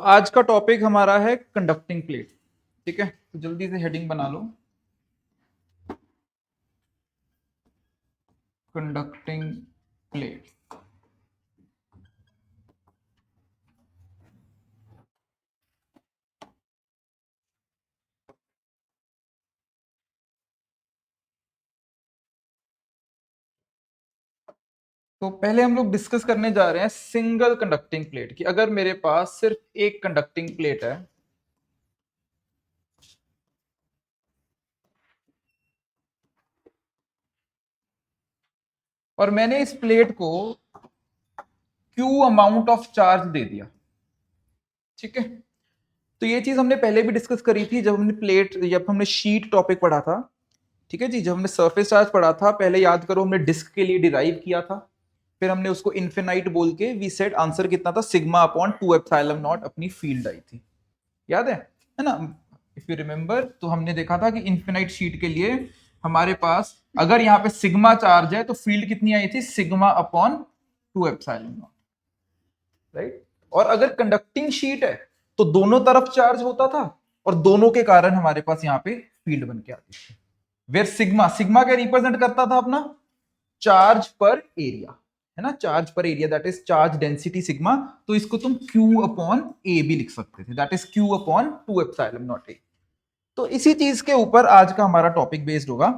आज का टॉपिक हमारा है कंडक्टिंग प्लेट। ठीक है, तो जल्दी से हेडिंग बना लो, कंडक्टिंग प्लेट। तो पहले हम लोग डिस्कस करने जा रहे हैं सिंगल कंडक्टिंग प्लेट की। अगर मेरे पास सिर्फ एक कंडक्टिंग प्लेट है और मैंने इस प्लेट को Q अमाउंट ऑफ चार्ज दे दिया, ठीक है। तो ये चीज हमने पहले भी डिस्कस करी थी जब हमने शीट टॉपिक पढ़ा था। ठीक है जी, जब हमने सरफेस चार्ज पढ़ा था, पहले याद करो हमने डिस्क के लिए डिराइव किया था, फिर हमने उसको इन्फिनाइट बोल के वी सेड आंसर कितना था, सिग्मा अपॉन 2 एप्सिलॉन नॉट अपनी फील्ड आई थी, याद है ना। इफ यू रिमेंबर, तो हमने देखा था कि इन्फिनाइट शीट के लिए हमारे पास अगर यहाँ पे सिग्मा चार्ज है तो फील्ड कितनी आई थी, sigma upon 2 epsilon not, right. और अगर कंडक्टिंग शीट है तो दोनों तरफ चार्ज होता था और दोनों के कारण हमारे पास यहाँ पे फील्ड बन के आती थी। वेर सिग्मा सिग्मा क्या रिप्रेजेंट करता था अपना, चार्ज पर एरिया, है ना, चार्ज पर area, that is charge density sigma. तो इसको तुम Q अपॉन ए भी लिख सकते थे, that is Q upon 2 epsilon naught ए। तो इसी चीज के ऊपर आज का हमारा टॉपिक बेस्ड होगा।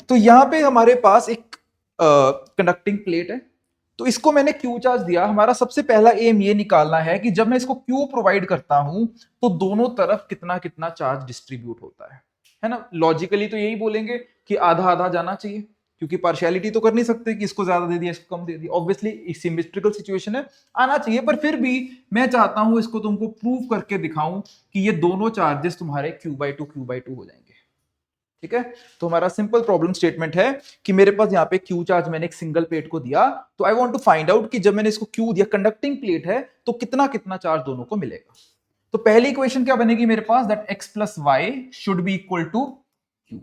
तो यहां पे हमारे पास एक कंडक्टिंग प्लेट है, तो इसको मैंने Q चार्ज दिया। हमारा सबसे पहला एम ये निकालना है कि जब मैं इसको Q प्रोवाइड करता हूं तो दोनों तरफ कितना कितना चार्ज डिस्ट्रीब्यूट होता है ना। लॉजिकली तो यही बोलेंगे कि आधा आधा जाना चाहिए, क्योंकि पार्शियलिटी तो कर नहीं सकते कि इसको ज्यादा दे दिया इसको कम दे दिया। ऑब्वियसली सिमेट्रिकल सिचुएशन है, आना चाहिए। पर फिर भी मैं चाहता हूं इसको तुमको प्रूव करके दिखाऊं कि ये दोनों चार्जेस तुम्हारे Q/2 हो जाएंगे, ठीक है। तो हमारा सिंपल प्रॉब्लम स्टेटमेंट है कि मेरे पास यहाँ पे Q चार्ज मैंने एक सिंगल प्लेट को दिया, तो I want to find out कि जब मैंने इसको Q दिया, कंडक्टिंग प्लेट है, तो कितना कितना चार्ज दोनों को मिलेगा। तो पहली इक्वेशन क्या बनेगी मेरे पास, that x plus y should be equal to Q।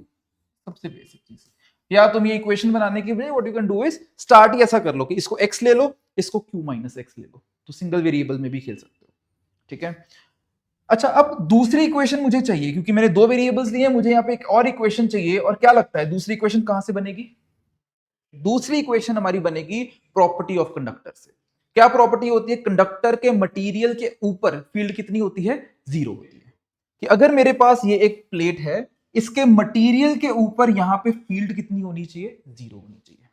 सबसे बेसिक चीज, या तुम ये इक्वेशन बनाने के लिए what you can do is start ही ऐसा कर लो कि इसको x ले लो, इसको Q माइनस x ले लो, तो सिंगल वेरिएबल में भी खेल सकते हो, ठीक है। अच्छा, अब दूसरी इक्वेशन मुझे चाहिए, क्योंकि मैंने दो वेरिएबल्स लिए, मुझे यहाँ पे एक और इक्वेशन चाहिए। और क्या लगता है दूसरी इक्वेशन कहां से बनेगी? दूसरी इक्वेशन हमारी बनेगी प्रॉपर्टी ऑफ कंडक्टर से। क्या प्रॉपर्टी होती है? कंडक्टर के मटेरियल के ऊपर फील्ड कितनी होती है? जीरो होती है। कि अगर मेरे पास ये एक प्लेट है, इसके मटेरियल के ऊपर यहां पे फील्ड कितनी होनी चाहिए? जीरो होनी चाहिए।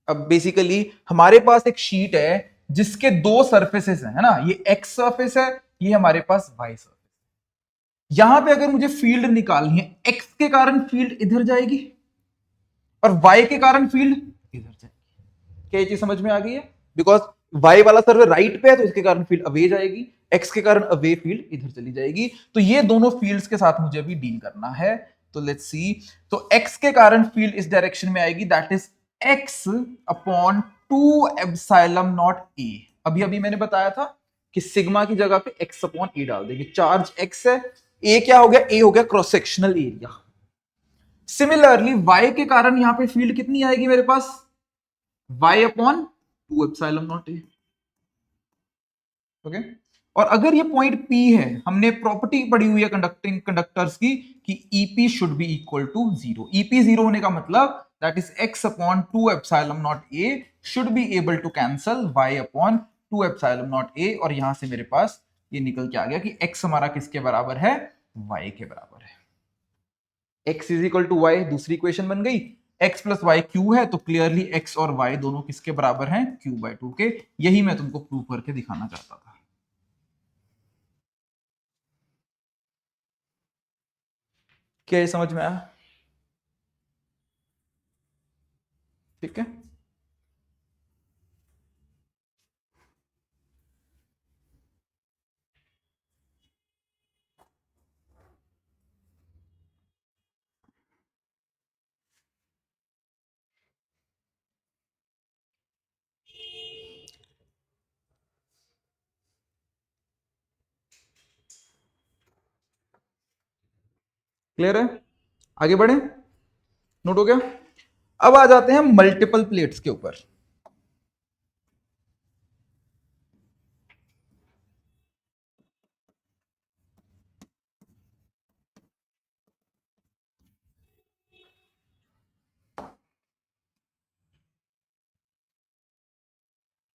अब बेसिकली हमारे पास एक शीट है जिसके दो सरफेसेस है ना, ये एक्स सरफेस है, ये हमारे पास वाई सरफेस। यहां पे अगर मुझे फील्ड निकालनी है, एक्स के कारण फील्ड इधर जाएगी और वाई के कारण फील्ड इधर जाएगी। क्या ये चीज समझ में आ गई है? बिकॉज वाई वाला सर्वे राइट पे है तो इसके कारण फील्ड अवे जाएगी, एक्स के कारण अवे फील्ड इधर चली जाएगी। तो ये दोनों फील्ड्स के साथ मुझे अभी डील करना है। तो लेट्स सी, तो एक्स के कारण फील्ड इस डायरेक्शन में आएगी, that is x upon 2 epsilon naught ए। अभी अभी मैंने बताया था कि सिग्मा की जगह पे एक्स अपॉन ए डाल देंगे। चार्ज एक्स है, ए क्या हो गया? ए हो गया cross sectional area. Similarly y के कारण यहां पे फील्ड कितनी आएगी मेरे पास? Y upon 2 epsilon naught A, okay. और अगर ये पॉइंट P है, हमने प्रॉपर्टी पढ़ी हुई है कंडक्टिंग कंडक्टर्स की कि EP should be equal to zero. EP zero होने का मतलब that is x upon 2 epsilon naught a should be able to cancel y upon 2 epsilon naught a। और यहां से मेरे पास ये निकल के आ गया कि x हमारा किसके बराबर है? y के बराबर है। x is equal to Y, दूसरी इक्वेशन बन गई। x प्लस वाई क्यू है, तो क्लियरली x और y दोनों किसके बराबर हैं? Q/2 के। यही मैं तुमको प्रूव करके दिखाना चाहता था। क्या ये समझ में आया? ठीक है, क्लियर है? आगे बढ़े, नोट हो गया। अब आ जाते हैं मल्टीपल प्लेट्स के ऊपर।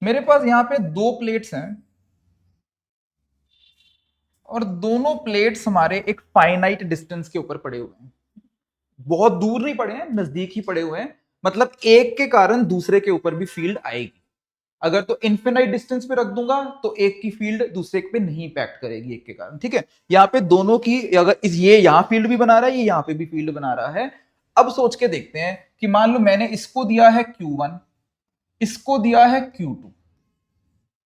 मेरे पास यहां पे दो प्लेट्स हैं और दोनों प्लेट्स हमारे एक फाइनाइट डिस्टेंस के ऊपर पड़े हुए हैं, बहुत दूर नहीं पड़े हैं, नजदीक ही पड़े हुए हैं। मतलब एक के कारण दूसरे के ऊपर भी फील्ड आएगी। अगर तो इन्फिनाइट डिस्टेंस पे रख दूंगा तो एक की फील्ड दूसरे पे नहीं इम्पैक्ट करेगी एक के कारण, ठीक है। यहाँ पे दोनों की, अगर ये यहाँ फील्ड भी बना रहा है, ये यहाँ पे भी फील्ड बना रहा है। अब सोच के देखते हैं कि मान लो मैंने इसको दिया है Q1, इसको दिया है Q2।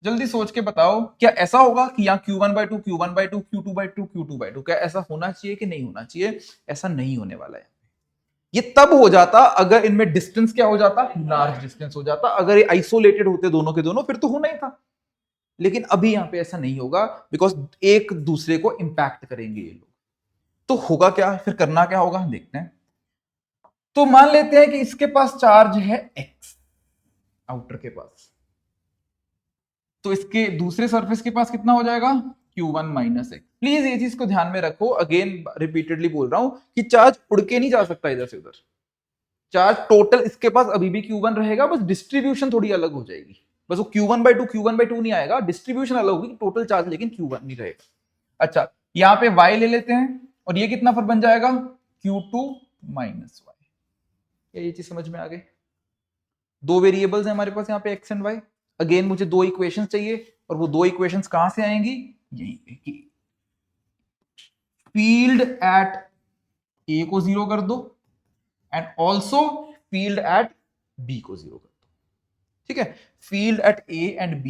जल्दी सोच के बताओ, क्या ऐसा होगा कि यहाँ Q1/2, Q1/2, Q2/2, Q2/2, क्या ऐसा होना चाहिए कि नहीं होना चाहिए? ऐसा नहीं होने वाला है। ये तब हो जाता अगर इनमें डिस्टेंस क्या हो जाता, लार्ज डिस्टेंस हो जाता। अगर ये आइसोलेटेड होते दोनों के दोनों, फिर तो होना ही था। लेकिन अभी यहां पे ऐसा नहीं होगा, बिकॉज एक दूसरे को इंपैक्ट करेंगे ये लोग। तो होगा क्या, फिर करना क्या होगा, देखते हैं। तो मान लेते हैं कि इसके पास चार्ज है x, आउटर के पास। तो इसके दूसरे सरफेस के पास कितना हो जाएगा, Q1 माइनस एक्स। प्लीज ये चीज को ध्यान में रखो, अगेन रिपीटेडली बोल रहा हूं कि चार्ज उड़ के नहीं जा सकता इधर से उधर। चार्ज टोटल इसके पास अभी भी Q1 रहेगा, बस डिस्ट्रीब्यूशन थोड़ी अलग हो जाएगी। बस वो Q1/2 नहीं आएगा, डिस्ट्रीब्यूशन अलग होगी, टोटल चार्ज लेकिन Q1 नहीं रहेगा। अच्छा, यहां पे y ले लेते हैं और ये कितना फिर बन जाएगा, Q2 माइनस वाई। क्या ये चीज समझ में आ गई? दो वेरिएबल्स हैं हमारे पास यहाँ पे x एंड y। अगेन मुझे दो इक्वेशंस चाहिए, और वो दो इक्वेशंस कहां से आएंगी, यहीं पे कि फील्ड एट a को जीरो कर दो and also field at b को जीरो कर दो। ठीक है, field at a and b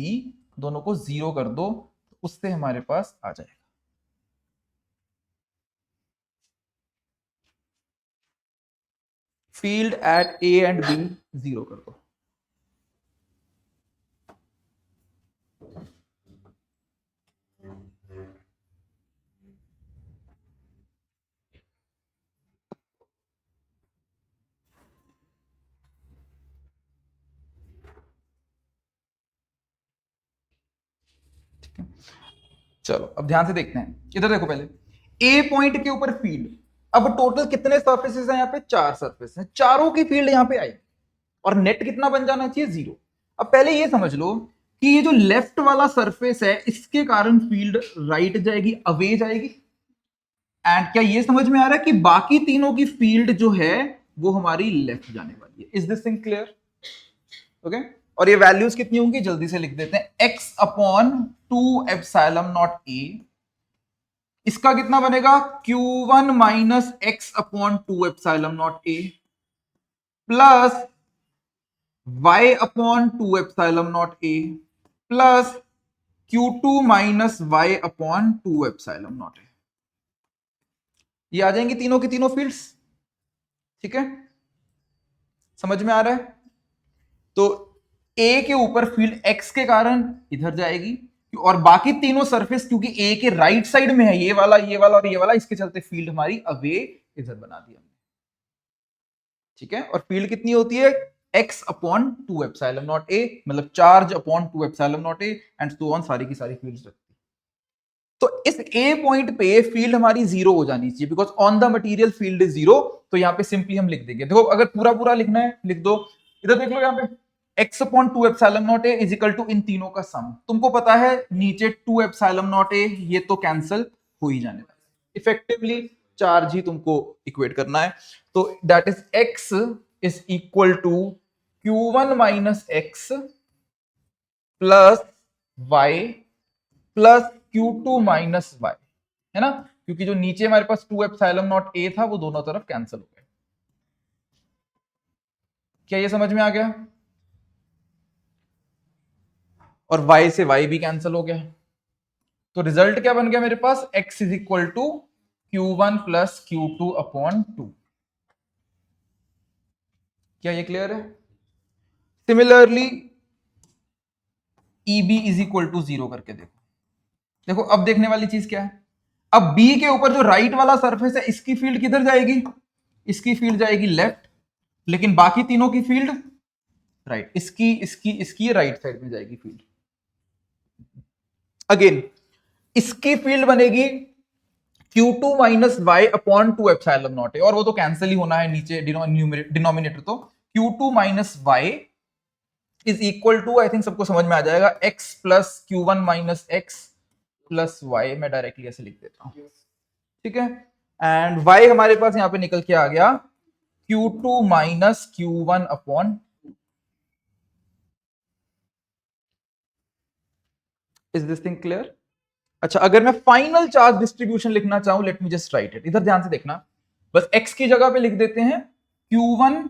दोनों को जीरो कर दो, तो उससे हमारे पास आ जाएगा field at a and b zero कर दो। चलो अब ध्यान से देखते हैं, इधर देखो पहले, ए पॉइंट के ऊपर फील्ड। अब टोटल कितने सर्फेसेस हैं यहाँ पे, चार सर्फेस हैं, चारों की फील्ड यहाँ पे आई और नेट कितना बन जाना चाहिए, जीरो। अब पहले ये समझ लो कि ये जो लेफ्ट वाला सरफेस है इसके कारण फील्ड राइट जाएगी, अवे जाएगी। एंड क्या ये समझ में आ रहा है कि बाकी तीनों की फील्ड जो है वो हमारी लेफ्ट जाने वाली है? Is this thing clear? Okay, और ये वैल्यूज कितनी होंगी जल्दी से लिख देते हैं। x/2 एप्सिलॉन नॉट a, इसका कितना बनेगा, Q1 minus x/2 epsilon naught a plus y/2 epsilon naught a plus Q2 minus y/2 epsilon naught a। ये आ जाएंगी तीनों की तीनों फील्ड्स। ठीक है, समझ में आ रहा है? तो A के ऊपर फील्ड x के कारण इधर जाएगी, और बाकी तीनों सरफेस क्योंकि A के राइट साइड में है, ये वाला और ये वाला, इसके चलते फील्ड हमारी अवे इधर बना दी हमने। ठीक है, और फील्ड कितनी होती है, x/2 एप्सिलॉन नॉट a, मतलब charge upon 2 epsilon naught a and so on, सारी की सारी फील्ड्स रखती है। तो इस A पॉइंट पे फील्ड हमारी जीरो हो जानी चाहिए, because on the material field is zero. तो यहाँ पे सिंपली हम लिख देंगे, देखो अगर पूरा पूरा लिखना है लिख दो, इधर देख लो यहाँ पे x/2 epsilon naught a is equal to इन तीनों का सम। तुमको पता है नीचे 2 एप्सिलॉन नॉट a, ये तो कैंसिल हो ही जाने वाला है, इफेक्टिवली चार्ज ही तुमको इक्वेट करना है। तो that is x is equal to Q1 minus x plus y plus Q2 minus y, है ना, क्योंकि जो नीचे हमारे पास 2 एप्सिलॉन नॉट a था वो दोनों तरफ कैंसिल हो गया। क्या ये समझ में आ गया? और y से y भी कैंसिल हो गया, तो रिजल्ट क्या बन गया मेरे पास, x is equal to Q1 plus Q2 upon 2। क्या ये क्लियर है? Similarly EB is equal to 0 करके देखो। देखो अब देखने वाली चीज क्या है, अब B के ऊपर जो राइट वाला सरफेस है इसकी फील्ड किधर जाएगी, इसकी फील्ड जाएगी लेफ्ट, लेकिन बाकी तीनों की फील्ड राइट, इसकी राइट साइड में जाएगी फील्ड। अगेन इसकी फील्ड बनेगी Q2 minus Y upon 2 epsilon naught, और वो तो कैंसिल ही होना है नीचे डिनोमिनेटर, तो Q2 minus Y is equal to, I think सबको समझ में आ जाएगा, x plus Q1 minus X plus Y. मैं डायरेक्टली ऐसे लिख देता हूं, ठीक है। एंड y हमारे पास यहां पे निकल के आ गया Q2 minus Q1 upon. Is this thing clear? अच्छा, अगर मैं फाइनल चार्ज डिस्ट्रीब्यूशन लिखना चाहूं, let me just right it. इधर ध्यान से देखना, बस x की जगह पे लिख देते हैं Q1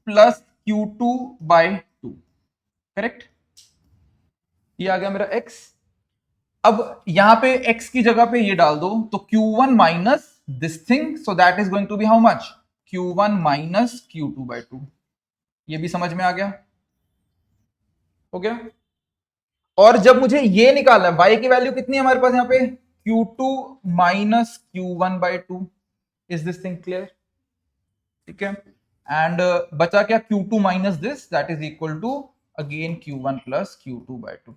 plus Q2 by 2, correct. ये आ गया मेरा x। अब यहां पे x की जगह पे ये डाल दो, तो Q1 minus this thing, so that is going to be how much, Q1 minus Q2 by 2। ये भी समझ में आ गया? हो गया। और जब मुझे ये निकालना है, y की वैल्यू कितनी है हमारे पास यहाँ पे, Q2 minus Q1 by 2। Is this thing clear? ठीक है। एंड बचा क्या, Q2 minus this, that is equal to again Q1 plus Q2 by 2।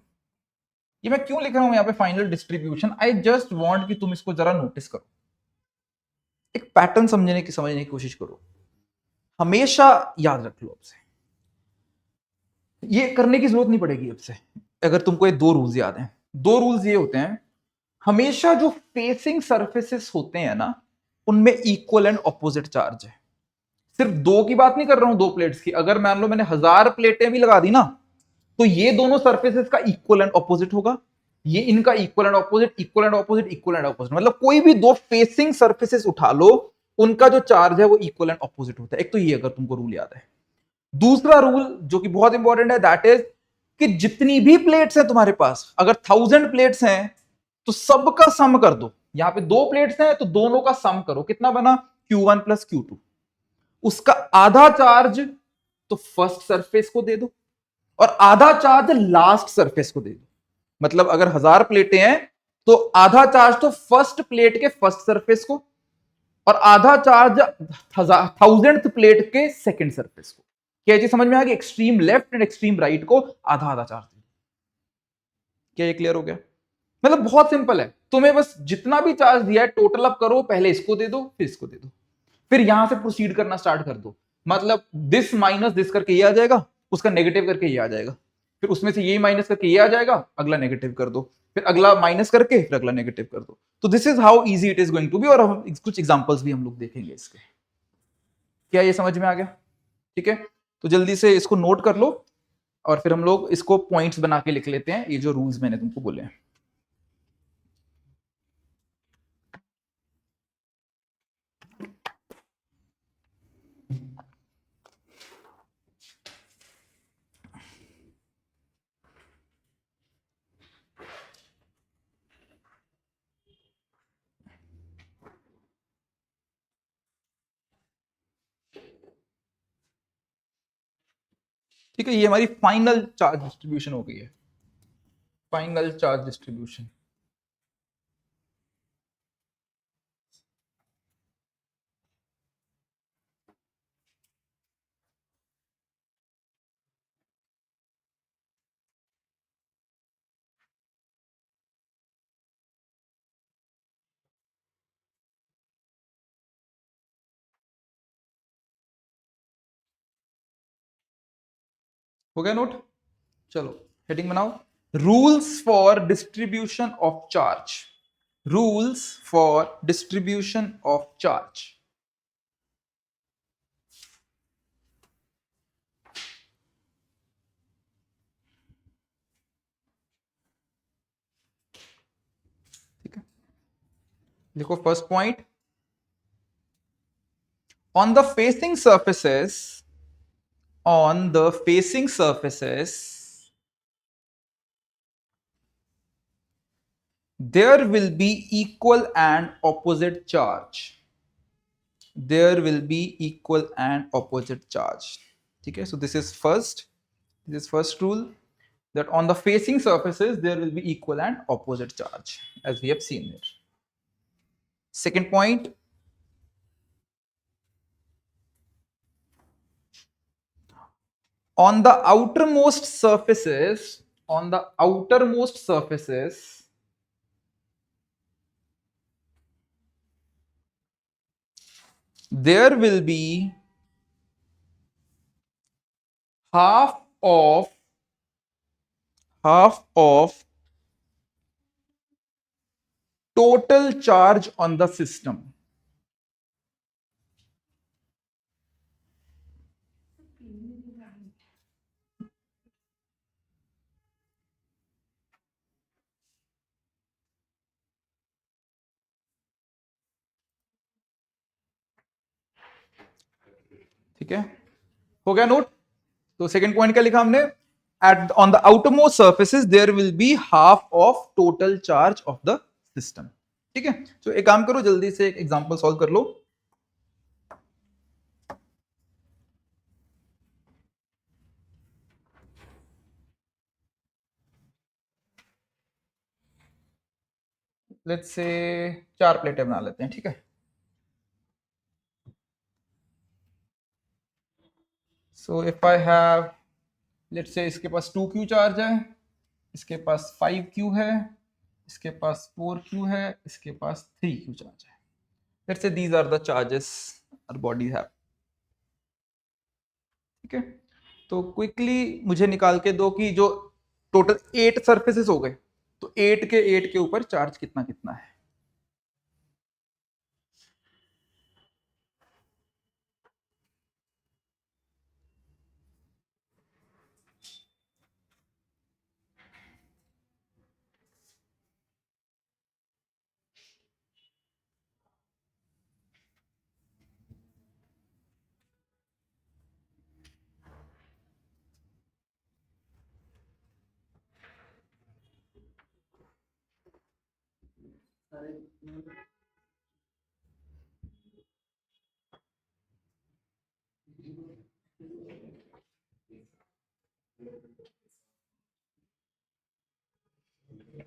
ये मैं क्यों लिख रहा हूं यहाँ पे final distribution, I just want कि तुम इसको जरा नोटिस करो, एक पैटर्न समझने की कोशिश करो, हमेशा याद रख लो। आपसे ये करने की जरूरत नहीं पड़ेगी आपसे, अगर तुमको ये दो रूल्स याद हैं। दो रूल्स ये होते हैं, हमेशा जो फेसिंग सरफेसेस होते हैं ना, उनमें इक्वल एंड ऑपोजिट चार्ज है। सिर्फ दो की बात नहीं कर रहा हूं, दो प्लेट्स की। अगर मान लो मैंने 1000 प्लेटें भी लगा दी ना, तो ये दोनों सरफेसेस का इक्वल एंड ऑपोजिट होगा, ये इनका equal and opposite, equal and opposite, equal and opposite. मतलब कोई भी दो फेसिंग सरफेसेस उठा लो, उनका जो चार्ज है वो इक्वल एंड ऑपोजिट होता है। एक तो ये, अगर तुमको रूल याद है। दूसरा रूल जो कि बहुत इंपॉर्टेंट है, दैट इज कि जितनी भी प्लेट्स हैं तुम्हारे पास, अगर 1000 प्लेट्स हैं तो सबका सम कर दो। यहां पे दो प्लेट्स हैं तो दोनों का सम करो, कितना बना, Q1 प्लस Q2। उसका आधा चार्ज तो फर्स्ट सरफेस को दे दो, और आधा चार्ज लास्ट सरफेस को दे दो। मतलब अगर 1000 प्लेटें हैं तो आधा चार्ज तो फर्स्ट प्लेट के फर्स्ट सरफेस को, और आधा चार्ज 1000th प्लेट के सेकंड सरफेस को। क्या चीज समझ में आ गई? Extreme left and extreme right को आधा आधा चार्ज दे। क्या ये क्लियर हो गया? मतलब बहुत सिंपल है, तुम्हें बस जितना भी चार्ज दिया है टोटल अप करो, पहले इसको दे दो फिर इसको दे दो, फिर यहां से प्रोसीड करना स्टार्ट कर दो। मतलब दिस माइनस दिस करके ये आ जाएगा, उसका नेगेटिव करके ये आ जाएगा, फिर उसमें से ये माइनस करके ये आ जाएगा, अगला नेगेटिव कर दो, फिर अगला माइनस करके फिर अगला नेगेटिव कर दो। तो this is how easy it is going to be. और हम कुछ एग्जांपल्स भी हम लोग देखेंगे इसके। क्या ये समझ में आ गया? ठीक है, तो जल्दी से इसको नोट कर लो, और फिर हम लोग इसको पॉइंट्स बना के लिख लेते हैं, ये जो रूल्स मैंने तुमको बोले हैं। ठीक है, ये हमारी फाइनल चार्ज डिस्ट्रीब्यूशन हो गई है, फाइनल चार्ज डिस्ट्रीब्यूशन। हो गया नोट? चलो हेडिंग बनाओ, rules for distribution of charge. Rules for distribution of charge. ठीक है, देखो first point, on the facing surfaces, on the facing surfaces there will be equal and opposite charge. There will be equal and opposite charge. Okay, so this is first rule, that on the facing surfaces there will be equal and opposite charge, as we have seen here. Second point, on the outermost surfaces, there will be half of half of total charge on the system. ठीक है, हो गया note. तो second point क्या लिखा हमने, at on the outermost surfaces there will be half of total charge of the system. ठीक है, तो एक काम करो, जल्दी से एक एग्जांपल सॉल्व कर लो। लेट्स से 4 प्लेटें बना लेते हैं। ठीक है, so if I have, let's say इसके पास 2Q चार्ज है, इसके पास 5Q है, इसके पास 4Q है, इसके पास 3Q चार्ज है। Let's say these are the charges our body have. ठीक है, तो क्विकली मुझे निकाल के दो कि जो टोटल 8 सरफेसेस हो गए, तो 8 के ऊपर चार्ज कितना कितना है।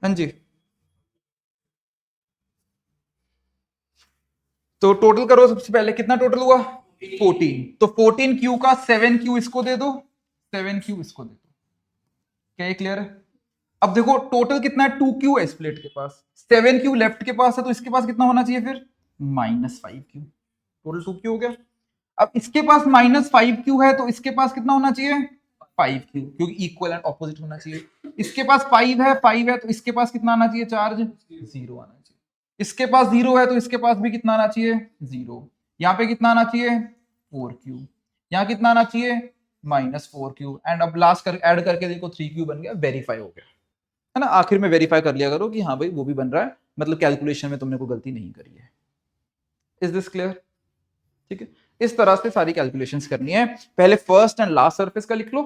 हाँ जी, तो टोटल करो सबसे पहले, कितना टोटल हुआ 14। तो 14Q का 7Q इसको दे दो, 7Q इसको दे दो। क्या ये क्लियर है? अब देखो टोटल कितना है, 2Q है इस प्लेट के पास, 7Q लेफ्ट के पास है, तो इसके पास कितना होना चाहिए फिर, -5Q। टोटल 2Q हो गया। अब इसके पास -5Q है, तो इसके पास कितना होना चाहिए 5Q, क्योंकि इक्वल एंड ऑपोजिट होना चाहिए। इसके पास 5 है, तो इसके पास कितना आना चाहिए चार्ज, 0 आना चाहिए। इसके पास 0 है, तो इसके पास भी कितना आना चाहिए 0। यहाँ पे कितना आना चाहिए 4Q, यहाँ कितना आना चाहिए -4Q, एंड अब लास्ट कर ऐड करके देखो 3Q बन गया, वेरीफाई हो गया है ना। आखिर में वेरीफाई कर लिया करो कि हाँ भाई वो भी बन रहा है, मतलब कैलकुलेशन में तुमने कोई गलती नहीं करी है। Is this clear? ठीक है, इस तरह से सारी कैलकुलेशंस करनी है। पहले फर्स्ट एंड लास्ट सरफेस का लिख लो,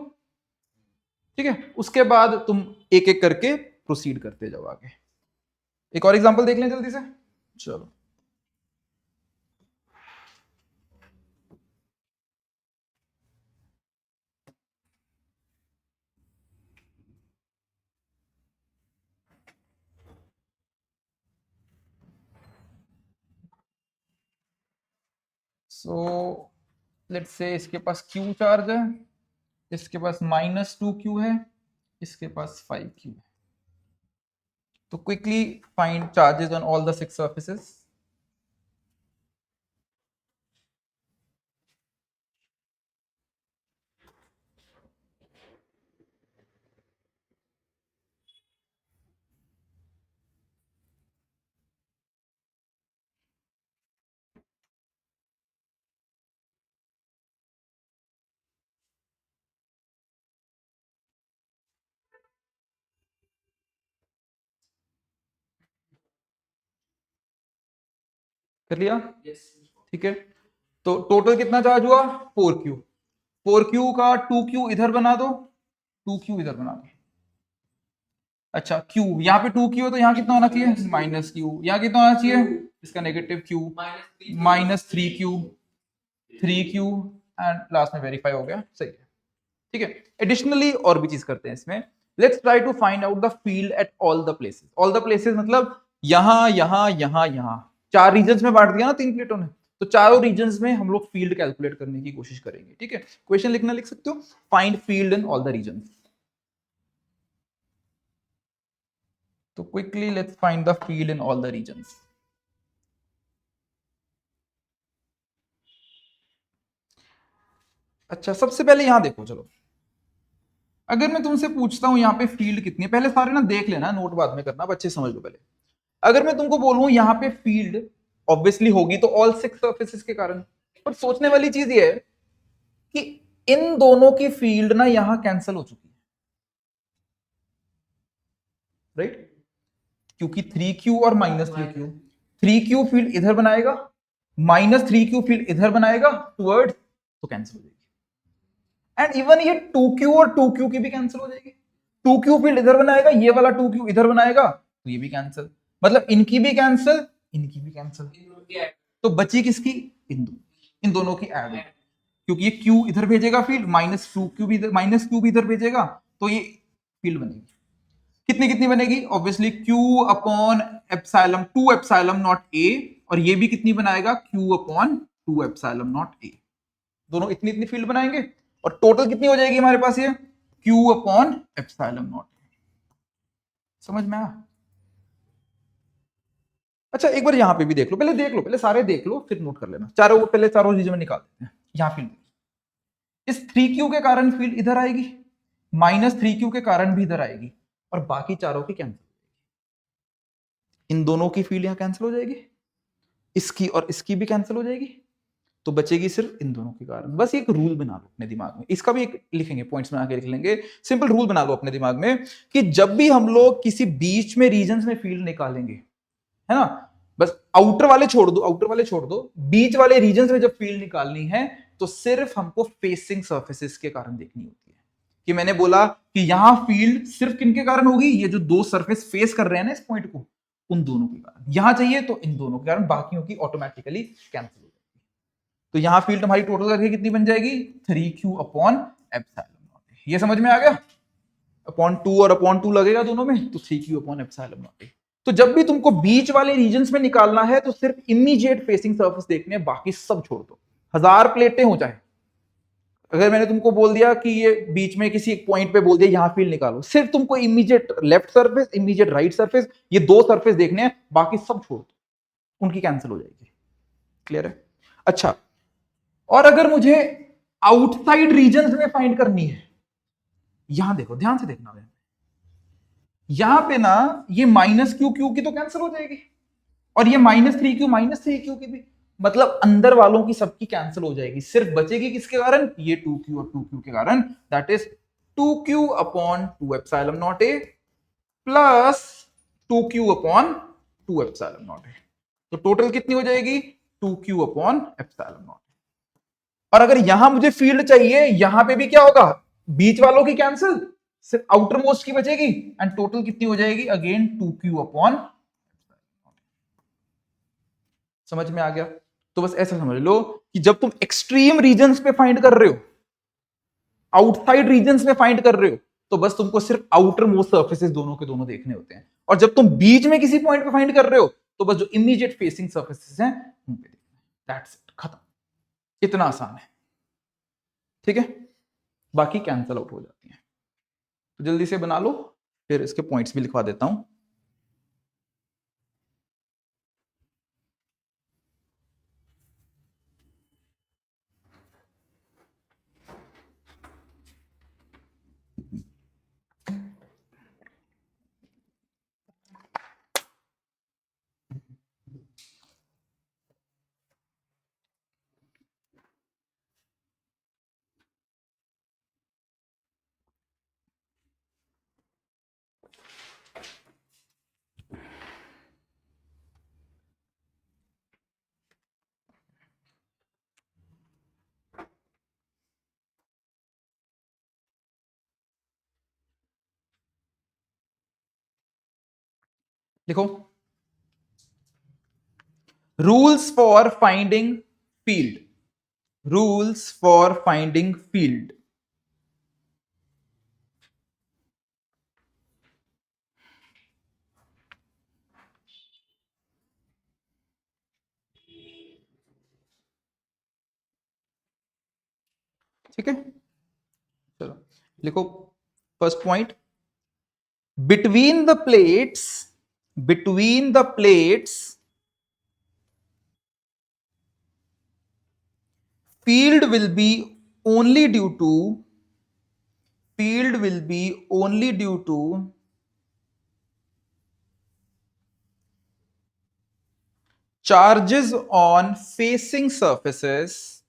ठीक है, उसके बाद तुम एक एक करके प्रोसीड करते जाओ आगे। एक और एग्जांपल देख लें जल्दी से, चलो। सो लेट्स से इसके पास Q चार्ज है, इसके पास -2Q है, इसके पास 5Q है। तो quickly find charges on all the 6 surfaces. कर लिया? ठीक है, तो टोटल कितना चार्ज हुआ 4Q। 4Q का 2Q इधर बना दो, 2Q इधर बना दो। अच्छा Q, यहाँ पे 2Q है, तो यहाँ कितना होना चाहिए -Q, यहाँ कितना होना चाहिए इसका -Q, -3Q, 3Q, and last में वेरीफाई हो गया, सही है। ठीक है, एडिशनली और भी चीज करते हैं इसमें। Let's try to find out the field at all the places. All the places मतलब यहां यहां यहां यहां, 4 रीजन्स में बांट दिया ना 3 प्लेटों ने, तो चारों रीजन्स में हम लोग फील्ड कैलकुलेट करने की कोशिश करेंगे। ठीक है, क्वेश्चन लिखना लिख सकते हो, find field in all the regions. तो quickly let's find the field in all the regions. अच्छा, सबसे पहले यहां देखो, चलो अगर मैं तुमसे पूछता हूं यहाँ पे फील्ड कितनी है, पहले सारे ना देख लेना, नोट बाद में करना, बच्चे समझ लो पहले। अगर मैं तुमको बोलूं यहाँ पे फील्ड ऑब्वियसली होगी तो ऑल सिक्स सर्फेसिस के कारण, पर सोचने वाली चीज ये है कि इन दोनों की फील्ड ना यहां कैंसिल हो चुकी है, राइट? क्योंकि 3Q और -3Q, 3Q फील्ड इधर बनाएगा, -3Q फील्ड इधर बनाएगा टुवर्ड्स, तो कैंसिल हो जाएगी। एंड इवन ये 2Q और 2Q की भी कैंसिल हो जाएगी। 2Q फील्ड इधर बनाएगा, ये वाला 2Q इधर बनाएगा, तो ये भी कैंसिल, मतलब इनकी भी कैंसिल, इनकी भी कैंसिल, तो बची किसकी? इन दोनों की एड होगी, क्योंकि ये Q इधर भेजेगा फील्ड, -2Q भी इधर, -Q भी इधर भेजेगा, तो ये फील्ड बनेगी। कितनी कितनी बनेगी? Obviously Q upon epsilon 2 epsilon naught A, और ये भी कितनी बनाएगा? Q upon 2 epsilon naught A। दोनों इतनी इतनी फील्ड बनाएंगे, और टोटल कितनी हो जाएगी हमारे पास? ये Q अपॉन एप्सिलॉन नॉट। समझ में आया? अच्छा एक बार यहां पे भी देख लो, पहले देख लो, पहले सारे देख लो फिर नोट कर लेना। चारों पहले चारों चीजें में निकाल देते हैं। यहां फील्ड इस 3Q के कारण फील्ड इधर आएगी, -3Q के कारण भी इधर आएगी, और बाकी चारों की कैंसिल, इन दोनों की फील्ड यहां कैंसिल हो जाएगी, इसकी और इसकी भी कैंसिल हो जाएगी, तो बचेगी सिर्फ इन दोनों के कारण। बस एक रूल बना लो अपने दिमाग में, इसका भी एक लिखेंगे, पॉइंट्स बना के लिख लेंगे। सिंपल रूल बना लो अपने दिमाग में कि जब भी हम लोग किसी बीच में रीजन में फील्ड निकालेंगे, है ना, बस आउटर वाले छोड़ दो, आउटर वाले छोड़ दो, बीच वाले रीजन में जब फील्ड निकालनी है तो सिर्फ हमको फेसिंग सर्फेसिस के कारण देखनी होती है। कि मैंने बोला कि यहां फील्ड सिर्फ किनके कारण होगी? ये जो दो सरफेस फेस कर रहे हैं ना इस पॉइंट को, उन दोनों के कारण। यहां चाहिए तो इन दोनों के कारण, बाकियों की ऑटोमेटिकली कैंसिल हो जाएगी। तो यहां फील्ड हमारी टोटल करके कितनी बन जाएगी? 3Q upon epsilon. ये समझ में आ गया? अपॉन 2 और अपॉन 2 लगेगा दोनों में, तो 3Q अपॉन एप्सिलॉन। तो जब भी तुमको बीच वाले रीजन्स में निकालना है तो सिर्फ इमीडिएट फेसिंग सर्फेस देखने हैं, बाकी सब छोड़ दो। 1000 प्लेटें हो जाए, अगर मैंने तुमको बोल दिया कि ये बीच में किसी एक पॉइंट पे बोल दिया यहां फील्ड निकालो, सिर्फ तुमको immediate left surface, immediate right surface, ये दो सरफेस देखने हैं, बाकी सब छोड़ दो, उनकी कैंसिल हो जाएगी। क्लियर है? अच्छा, और अगर मुझे आउटसाइड रीजन में फाइंड करनी है, यहां देखो, ध्यान से देखना है, यहां पे ना ये -QQ की तो कैंसिल हो जाएगी, और ये -3Q की भी, मतलब अंदर वालों की सबकी कैंसिल हो जाएगी, सिर्फ बचेगी किसके कारण? ये 2Q और 2Q के कारण, that is 2Q upon 2 epsilon naught A plus 2Q upon 2 epsilon naught A। तो टोटल कितनी हो जाएगी? 2Q upon epsilon naught. और अगर यहां मुझे फील्ड चाहिए, यहां पे भी क्या होगा? बीच वालों की कैंसिल, सिर्फ आउटर मोस्ट की बचेगी, एंड टोटल कितनी हो जाएगी? Again 2Q upon. समझ में आ गया? तो बस ऐसा समझ लो कि जब तुम एक्सट्रीम रीजन्स पे फाइंड कर रहे हो, आउटसाइड रीजन्स में फाइंड कर रहे हो, तो बस तुमको सिर्फ आउटर मोस्ट सर्फेसेस दोनों के दोनों देखने होते हैं, और जब तुम बीच में किसी पॉइंट पे फाइंड कर रहे हो तो बस जो इमीडिएट फेसिंग सर्फेसेस हैं उन पे देखना है। दैट्स इट, खत्म। इतना आसान है, ठीक है? बाकी कैंसल आउट हो जाती है। तो जल्दी से बना लो, फिर इसके पॉइंट्स भी लिखवा देता हूं। देखो, rules for finding field, rules for finding field. ठीक है, चलो लिखो। First point, between the plates, between the plates field will be only due to field will be only due to charges on facing surfaces,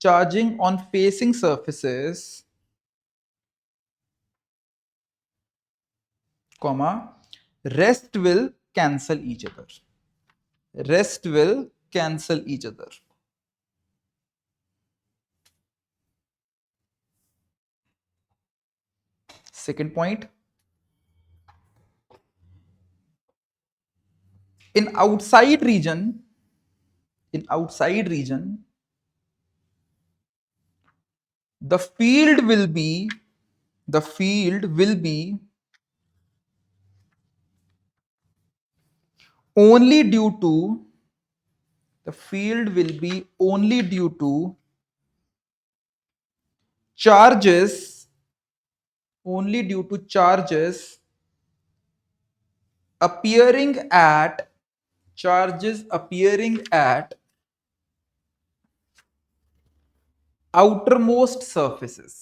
charging on facing surfaces, comma, rest will cancel each other. Rest will cancel each other. Second point, in outside region, the field will be only due to charges appearing at outermost surfaces.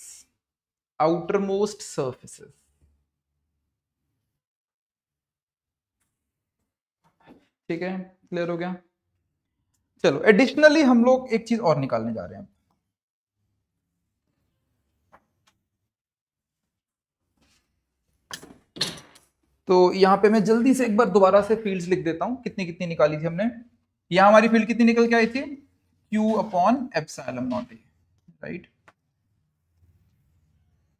ठीक है, clear हो गया? चलो additionally हम लोग एक चीज और निकालने जा रहे हैं। तो यहां पे मैं जल्दी से एक बार दोबारा से फील्ड्स लिख देता हूं, कितनी कितनी निकाली थी हमने। यहां हमारी फील्ड कितनी निकल के आई थी? Q अपॉन एप्सिलॉन नॉट ए, राइट।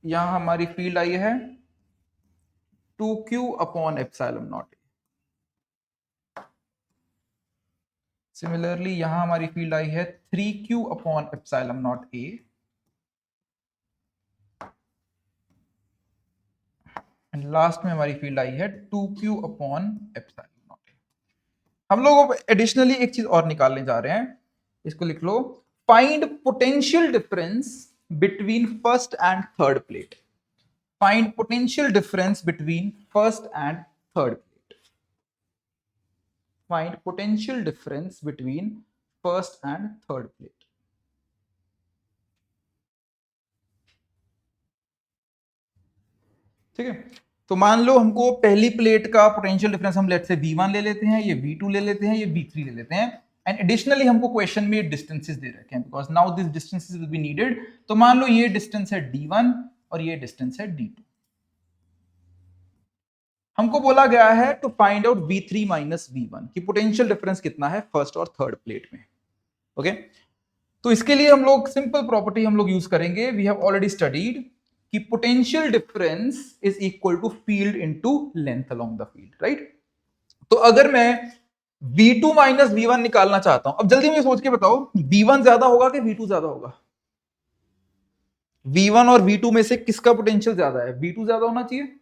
यहां हमारी फील्ड आई है 2Q अपॉन एप्सिलॉन नॉट ए। सिमिलरली यहां हमारी फील्ड आई है 3Q upon epsilon naught A. And last में हमारी फील्ड आई है 2Q अपॉन एप्सिलॉन नॉट ए। हम लोग एडिशनली एक चीज और निकालने जा रहे हैं, इसको लिख लो, find potential difference between first and third plate. Find potential difference between first and third plate. Find potential difference between first and third plate. ठीक है, तो मान लो हमको पहली प्लेट का पोटेंशियल डिफरेंस हम लेट से V1 ले लेते हैं, ये V2 ले लेते हैं, ये V3 ले लेते हैं, एंड एडिशनली हमको क्वेश्चन में डिस्टेंसेस दे रखे हैं, because now this distances will be needed. तो मान लो ये डिस्टेंस है D1 और ये डिस्टेंस है D2। हमको बोला गया है to find out V3 minus V1 की पोटेंशियल डिफरेंस कितना है फर्स्ट और थर्ड प्लेट में। ओके, तो इसके लिए हम लोग सिंपल प्रॉपर्टी हम लोग यूज करेंगे, वी हैव ऑलरेडी स्टडीड कि potential difference is equal to field into length along the field, right. तो अगर मैं V2 माइनस V1 निकालना चाहता हूं, अब जल्दी में सोच के बताओ, V1 ज्यादा होगा कि V2 ज्यादा होगा? V1 और V2 में से किसका पोटेंशियल ज्यादा है? V2 ज्यादा होना चाहिए।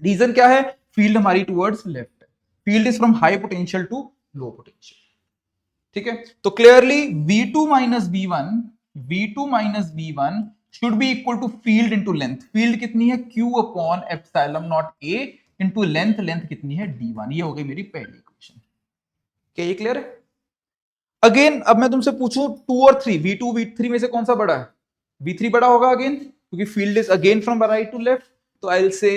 रीजन क्या है? फील्ड हमारी टुवर्ड्स लेफ्ट है, field is from high potential to low potential. ठीक है, तो clearly V2 minus V1 should be equal to field into length। Field कितनी है? Q upon epsilon naught A into length कितनी है? D1। ये हो गई मेरी पहली इक्वेशन। क्या ये क्लियर है? अगेन अब मैं तुमसे पूछूं 2 और 3, V2 V3 में से कौन सा बड़ा है? V3 बड़ा होगा अगेन, क्योंकि field is again from right to left. तो I will say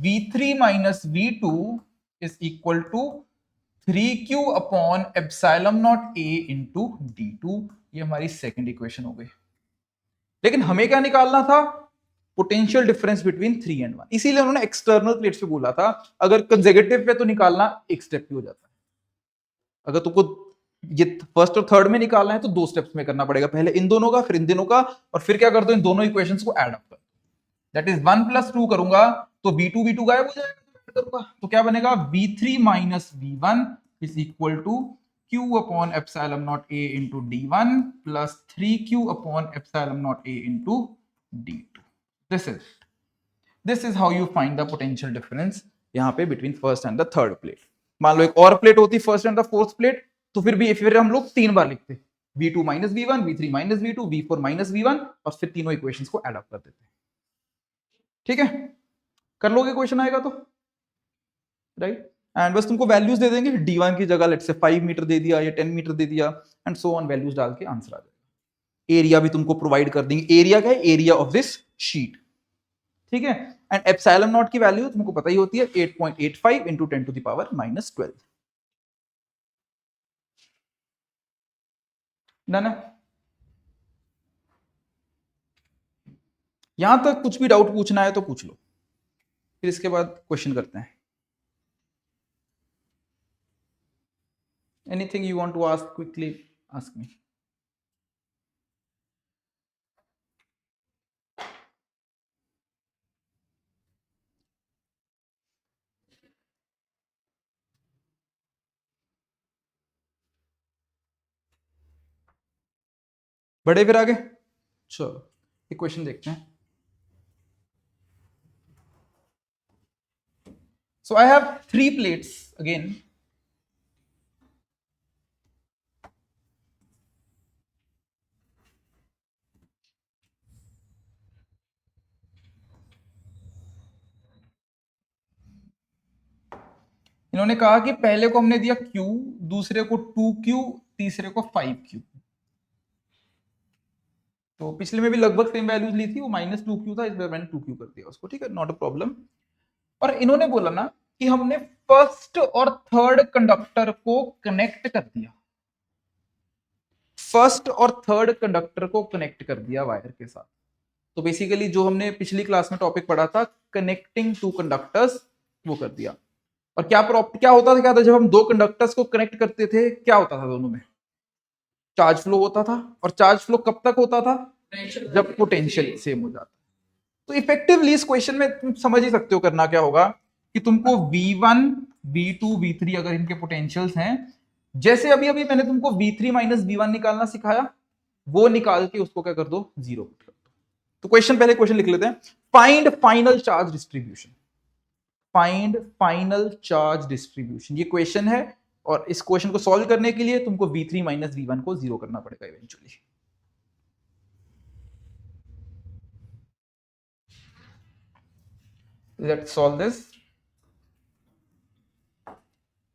V3 minus V2 is equal to 3Q upon epsilon naught A into D2। ये हमारी सेकेंड इक्वेशन हो गई। लेकिन हमें क्या निकालना था? Potential difference between 3 and 1। इसीलिए उन्होंने एक्सटर्नल प्लेट्स पे बोला था, अगर कंसेक्यूटिव पे तो निकालना एक स्टेप पे हो जाता है, अगर तुमको ये फर्स्ट और थर्ड में निकालना है तो 2 स्टेप्स में करना पड़ेगा, पहले इन दोनों का, फिर इन दोनों का, और फिर क्या कर दो, इन दोनों इक्वेशंस को ऐड अप कर दो। दैट इज 1 + 2 करूंगा तो V2 गायब हो जाएगा, तो क्या बनेगा? V3 minus V1 is equal to Q upon epsilon naught A into D1 plus 3Q upon epsilon naught A into D2। This is how you find the potential difference यहाँ पे between first and the third plate। मान लो एक और plate होती first and the fourth plate, तो फिर हम लोग 3 बार लिखते, V2 minus V1, V3 minus V2, V4 minus V1, और फिर तीनों इक्वेशंस को एड अप कर देते। ठीक है, कर लोगे? क्वेश्चन आएगा तो, राइट। एंड बस तुमको वैल्यूज दे देंगे, D1 की जगह लेट्स से 5 मीटर दे दिया या 10 मीटर दे दिया, एंड सो ऑन, वैल्यूज डाल के आंसर आ जाएगा। एरिया भी तुमको प्रोवाइड कर देंगे। एरिया क्या है? Area of this sheet. ठीक है। एंड एप्सिलॉन नॉट की वैल्यू तुमको पता ही होती है 8.85 into 10 to the power -12। Done है। यहां तक कुछ भी डाउट पूछना है तो पूछ लो, फिर इसके बाद क्वेश्चन करते हैं। Anything you want to ask quickly ask me. बढ़े फिर आगे, चलो एक क्वेश्चन देखते हैं। So I have 3 plates again. इन्होंने कहा कि पहले को हमने दिया Q, दूसरे को 2Q, तीसरे को 5Q। तो पिछले में भी लगभग सेम वैल्यूज ली थी, वो -2Q था, इस बार मैंने 2Q कर दिया उसको, ठीक है, नॉट अ प्रॉब्लम। और इन्होंने बोला ना कि हमने फर्स्ट और थर्ड कंडक्टर को कनेक्ट कर दिया, फर्स्ट और थर्ड कंडक्टर को कनेक्ट कर दिया वायर के साथ। तो बेसिकली जो हमने पिछली क्लास में टॉपिक पढ़ा था कनेक्टिंग टू कंडक्टर्स, वो कर दिया। और क्या होता था, क्या था, जब हम दो कंडक्टर्स को कनेक्ट करते थे क्या होता था, दोनों में चार्ज फ्लो होता था। और चार्ज फ्लो कब तक होता था, जब पोटेंशियल सेम हो जाता। तो इफेक्टिवली इस क्वेश्चन में तुम समझ ही सकते हो करना क्या होगा, कि तुमको V1, V2, V3 अगर इनके पोटेंशियल्स हैं, जैसे अभी अभी मैंने तुमको V3 माइनस V1 निकालना सिखाया, वो निकाल के उसको क्या कर दो, जीरो कर दो। तो क्वेश्चन, पहले क्वेश्चन लिख लेते हैं। Find final charge distribution, find final charge distribution, ये क्वेश्चन है। और इस क्वेश्चन को सॉल्व करने के लिए तुमको V3 माइनस V1 को जीरो करना पड़ेगा इवेंचुअली। Let's solve this.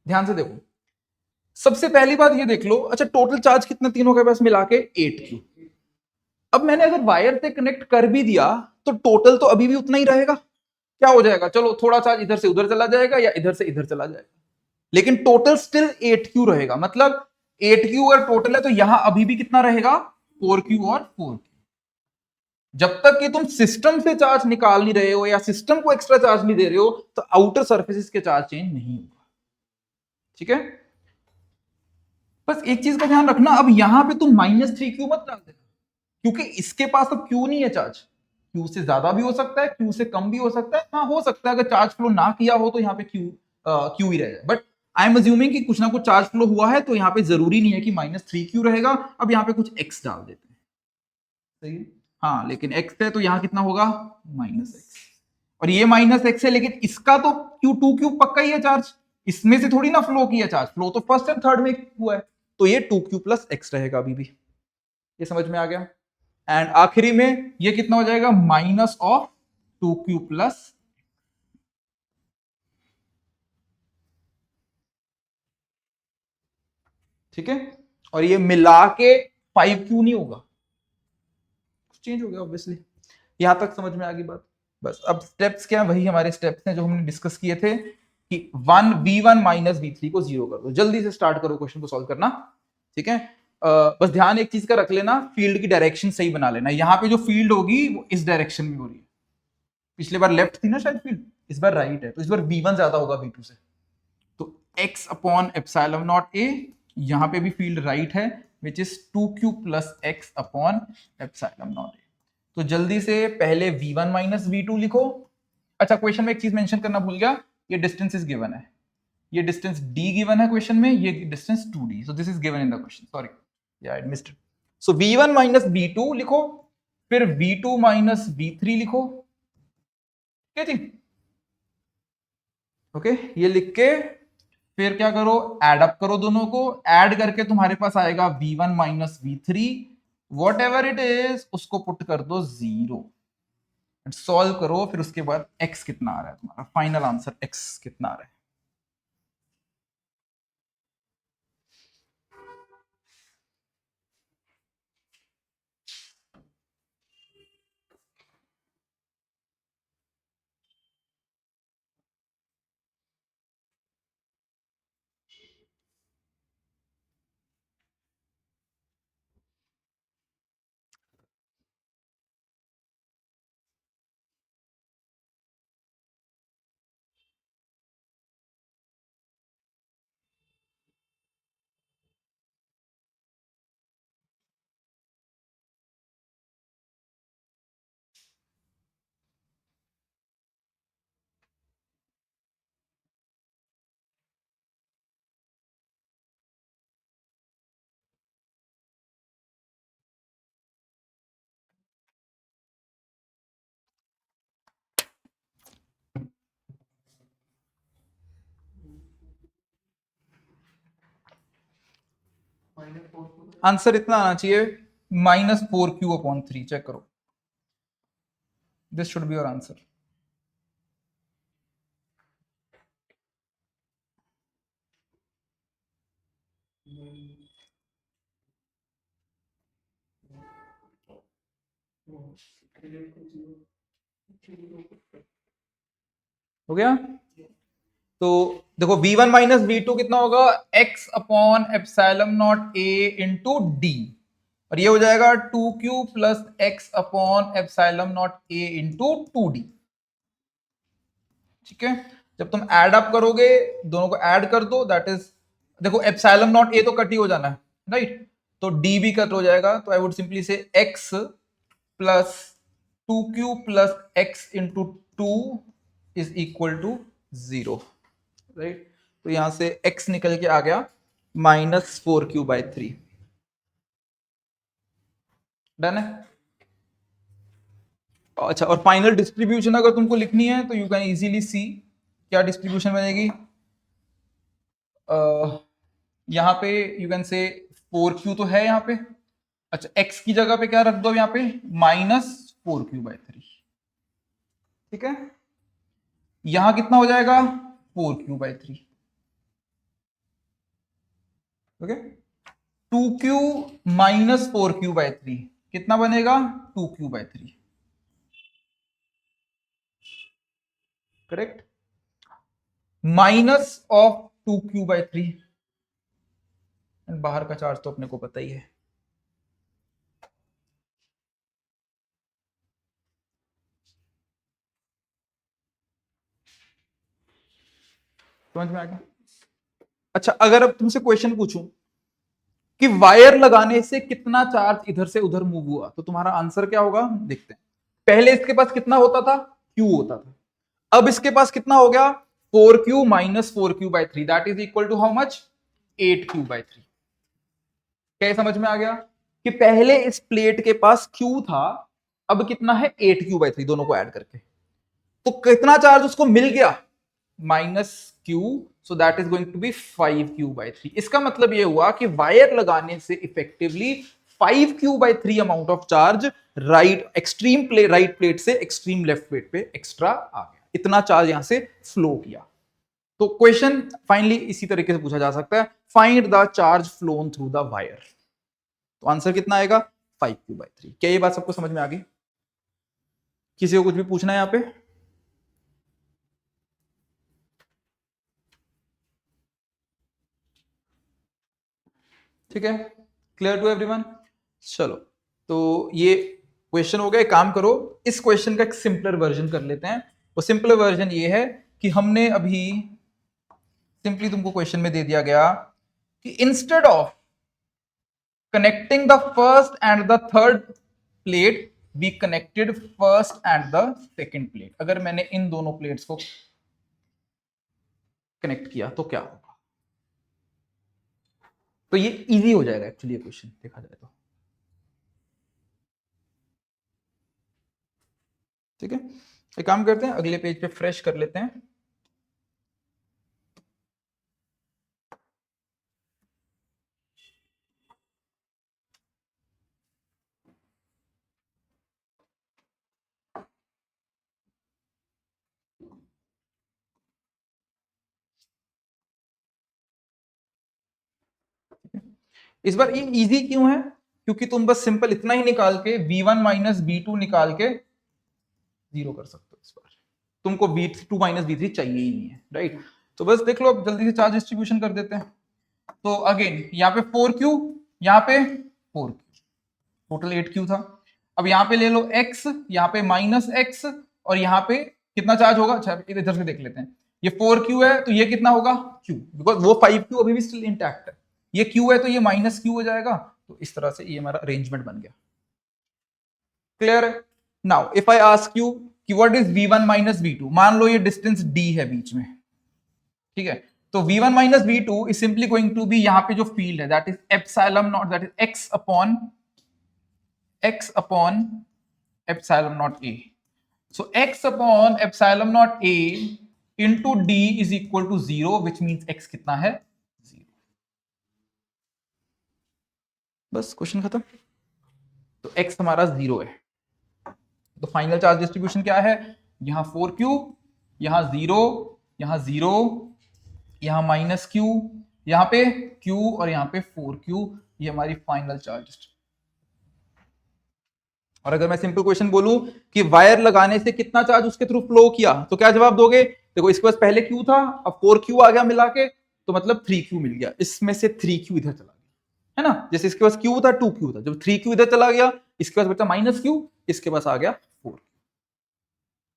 ध्यान से देखो, सबसे पहली बात ये देख लो, अच्छा टोटल चार्ज कितना तीनों के पास मिला के 8Q। अब मैंने अगर वायर से कनेक्ट कर भी दिया तो टोटल तो अभी भी उतना ही रहेगा। क्या हो जाएगा, चलो थोड़ा चार्ज इधर से उधर चला जाएगा या इधर से इधर चला जाएगा, लेकिन टोटल स्टिल 8Q रहेगा। मतलब 8Q अगर टोटल है तो यहां अभी भी कितना रहेगा, 4Q और 4Q। जब तक कि तुम सिस्टम से चार्ज निकाल नहीं रहे हो या सिस्टम को एक्स्ट्रा चार्ज नहीं दे रहे हो, तो आउटर सर्फेसिस के चार्ज चेंज नहीं होगा। ठीक है, बस एक चीज का ध्यान रखना, अब यहां पे तुम -3Q मत डाल देना, क्योंकि इसके पास अब Q नहीं है चार्ज। Q से ज्यादा भी हो सकता है, Q से कम भी हो सकता है। हाँ, हो सकता है अगर चार्ज फ्लो ना किया हो तो यहाँ पे Q ही रह जाए, बट आई एम अज्यूमिंग कि कुछ ना कुछ चार्ज फ्लो हुआ है, तो यहाँ पे जरूरी नहीं है कि -3Q रहेगा। अब यहाँ पे कुछ x डाल देते हैं, सही है। हाँ, लेकिन x है तो यहाँ कितना होगा, -x। और ये -x है, लेकिन इसका तो Q2Q पक्का ही है चार्ज, इसमें से थोड़ी ना फ्लो किया चार्ज, फ्लो तो फर्स्ट एंड थर्ड में हुआ है, तो ये 2Q प्लस x रहेगा अभी भी। ये समझ में आ गया। एंड आखिरी में ये कितना हो जाएगा, -2Q प्लस, ठीक है। और ये मिला के 5Q नहीं होगा, चेंज हो गया ऑब्वियसली। यहां तक समझ में आ गई बात। बस अब स्टेप्स क्या, वही हमारे स्टेप्स हैं जो हमने डिस्कस किए थे, कि V1 माइनस V3 को जीरो कर दो। जल्दी से स्टार्ट करो क्वेश्चन को सॉल्व करना, ठीक है। बस ध्यान एक चीज का रख लेना, फील्ड की डायरेक्शन सही बना लेना। यहाँ पे जो फील्ड होगी वो इस डायरेक्शन में हो रही है, पिछले बार लेफ्ट थी ना शायद फील्ड, इस बार राइट है, तो इस बार V1 ज्यादा होगा V2 से। तो x upon epsilon naught a, यहां पे भी फील्ड राइट है, which is 2Q plus x upon epsilon naught a। तो जल्दी से पहले V1 माइनस V2 लिखो। अच्छा, क्वेश्चन में एक चीज मेंशन करना भूल गया, ये डिस्टेंस इज गिवन है, ये डिस्टेंस d गिवन है क्वेश्चन में, ये distance 2d, so this is given in the question, sorry या I missed it. So V1 minus V2 लिखो, फिर V2 माइनस V3 लिखो, ठीक है जी। ओके, ये लिख के फिर क्या करो, एड अप करो, दोनों को ऐड करके तुम्हारे पास आएगा V1 minus V3, what ever it is उसको पुट कर दो जीरो, सॉल्व करो। फिर उसके बाद x कितना आ रहा है तुम्हारा फाइनल आंसर, x कितना आ रहा है। आंसर इतना आना चाहिए -4q/3। चेक करो, this should be your answer. हो गया? तो देखो v1 माइनस v2 कितना होगा, x/एप्सिलॉन नॉट a डी, और ये हो जाएगा 2q प्लस x/एप्सिलॉन नॉट a/2d। ठीक है, जब तुम ऐड अप करोगे, दोनों को ऐड कर दो, दैट इज, देखो एप्सिलॉन नॉट a तो कट ही हो जाना है, राइट? तो d भी कट हो जाएगा, तो I would simply say x plus 2q plus x into 2 is equal to 0, right? तो यहां से x निकल के आ गया -4q/3। डन है? अच्छा, और फाइनल डिस्ट्रीब्यूशन अगर तुमको लिखनी है तो यू कैन इजीली सी क्या डिस्ट्रीब्यूशन बनेगी। यहां पे यू कैन से 4q तो है यहाँ पे, अच्छा x की जगह पे क्या रख दो यहाँ पे, -4q/3। ठीक है, यहां कितना हो जाएगा, 4q/3। ओके, 2q -4q/3 कितना बनेगा, 2q/3। Correct, minus of 2q/3, बाहर का चार्ज तो अपने को पता ही है। समझ में आ गया? अच्छा, अगर अब तुमसे क्वेश्चन पूछूं कि वायर लगाने से कितना चार्ज इधर से उधर मूव हुआ, तो तुम्हारा आंसर क्या होगा, देखते हैं। पहले इसके पास कितना होता था, Q होता था, अब इसके पास कितना हो गया, 4q minus 4q/3, that is equal to how much, 8q/3। क्या समझ में आ गया कि पहले इस प्लेट के पास Q था, अब कितना है, 8q/3, दोनों को ऐड करके, तो कितना चार्ज उसको मिल गया, -q, so that is going to be 5q/3। इसका मतलब यह हुआ कि वायर लगाने से effectively 5q/3 amount of charge right extreme plate, right plate से एक्सट्रीम लेफ्ट प्लेट पे एक्स्ट्रा आ गया, इतना चार्ज यहां से फ्लो किया। तो क्वेश्चन फाइनली इसी तरीके से पूछा जा सकता है, find the charge phloem through the wire. तो आंसर कितना आएगा, 5q/3। क्या ये बात सबको समझ में आ गई? किसी को कुछ भी पूछना है यहां पे? ठीक है, क्लियर टू एवरीवन? चलो, तो ये क्वेश्चन हो गया। काम करो, इस क्वेश्चन का एक सिंपलर वर्जन कर लेते हैं। वो सिंपलर वर्जन ये है कि हमने अभी सिंपली तुमको क्वेश्चन में दे दिया गया कि instead of connecting the first and the third plate, be connected first and the second plate. अगर मैंने इन दोनों प्लेट्स को कनेक्ट किया तो क्या होगा? तो ये इजी हो जाएगा एक्चुअली, ये क्वेश्चन देखा जाए तो। ठीक है, एक काम करते हैं, अगले पेज पे फ्रेश कर लेते हैं। इस बार ये इजी क्यों है, क्योंकि तुम बस सिंपल इतना ही निकाल के v1 माइनस v2 निकाल के जीरो कर सकते हो। इस बार तुमको v2 माइनस v3 चाहिए ही नहीं है, राइट? तो बस देख लो, अब जल्दी से चार्ज डिस्ट्रीब्यूशन कर देते हैं। तो अगेन यहाँ पे 4q, यहाँ पे 4q, टोटल 8q था। अब यहाँ पे ले लो x, यहाँ पे -x, और यहाँ पे कितना चार्ज होगा, अच्छा इधर से देख लेते हैं। ये 4q है तो ये कितना होगा, q, बिकॉज वो 5q अभी भी स्टिल इंटैक्ट है। ये q है तो ये -q हो जाएगा। तो इस तरह से ये हमारा अरेंजमेंट बन गया। क्लियर है? Now if I ask you कि what is v1 minus v2, मान लो ये डिस्टेंस d है बीच में, ठीक है? तो v1 minus v2 is simply going to be, यहाँ पे जो फील्ड है that is epsilon naught, that is x upon epsilon naught a। So x upon epsilon naught a into d is equal to 0, which means x कितना है, 0। बस question खत्म। तो x हमारा 0 है, तो फाइनल चार्ज डिस्ट्रीब्यूशन क्या है, यहां 4q, यहां 0, यहां 0, यहां -q, यहां पे q और यहां पे 4q, ये हमारी फाइनल चार्ज। और अगर मैं सिंपल क्वेश्चन बोलूं कि वायर लगाने से कितना चार्ज उसके थ्रू फ्लो किया, तो क्या जवाब दोगे? देखो इसके पास पहले q था, अब 4q आ गया मिला के, तो मतलब 3q मिल गया, इसमें से 3q इधर चला गया, है ना। जैसे इसके पास q था 2q था, जब 3q इधर चला गया, इसके पास बचा -q, इसके पास आ गया 4q।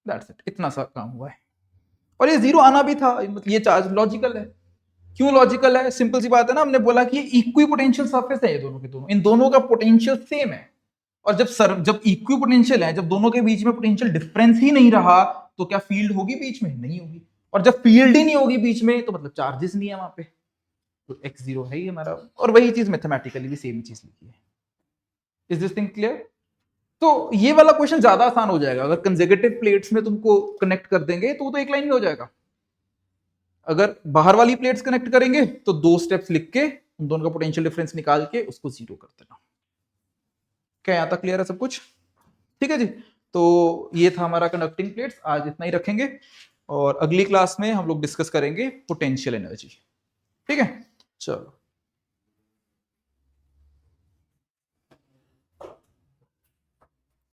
दैट्स इट, इतना सा काम हुआ है। और ये 0 आना भी था, ये चार्ज लॉजिकल है। क्यों लॉजिकल है? सिंपल सी बात है ना, हमने बोला कि ये इक्वी पोटेंशियल सरफेस है, ये दोनों के दोनों, इन दोनों का पोटेंशियल सेम है। और जब इक्वी पोटेंशियल है, जब दोनों के बीच में पोटेंशियल डिफरेंस ही नहीं रहा, तो क्या फील्ड होगी बीच में? नहीं होगी। और जब फील्ड ही नहीं होगी बीच में, तो मतलब चार्जेस नहीं है वहां पे, तो x0 है ही हमारा। और वही चीज मैथमेटिकली भी सेम चीज लिखी है। Is this thing clear? तो ये वाला क्वेश्चन ज्यादा आसान हो जाएगा अगर कंसेक्यूटिव प्लेट्स में तुमको कनेक्ट कर देंगे, तो वो तो एक लाइन में हो जाएगा। अगर बाहर वाली प्लेट्स कनेक्ट करेंगे तो 2 स्टेप्स लिख के उन दोनों का पोटेंशियल डिफरेंस निकाल के उसको 0 कर देना। क्या यहां तक क्लियर है सब कुछ? ठीक है जी। तो ये था हमारा कंडक्टिंग प्लेट्स, आज इतना ही रखेंगे, और अगली क्लास में हम लोग डिस्कस करेंगे पोटेंशियल एनर्जी। ठीक है, चलो।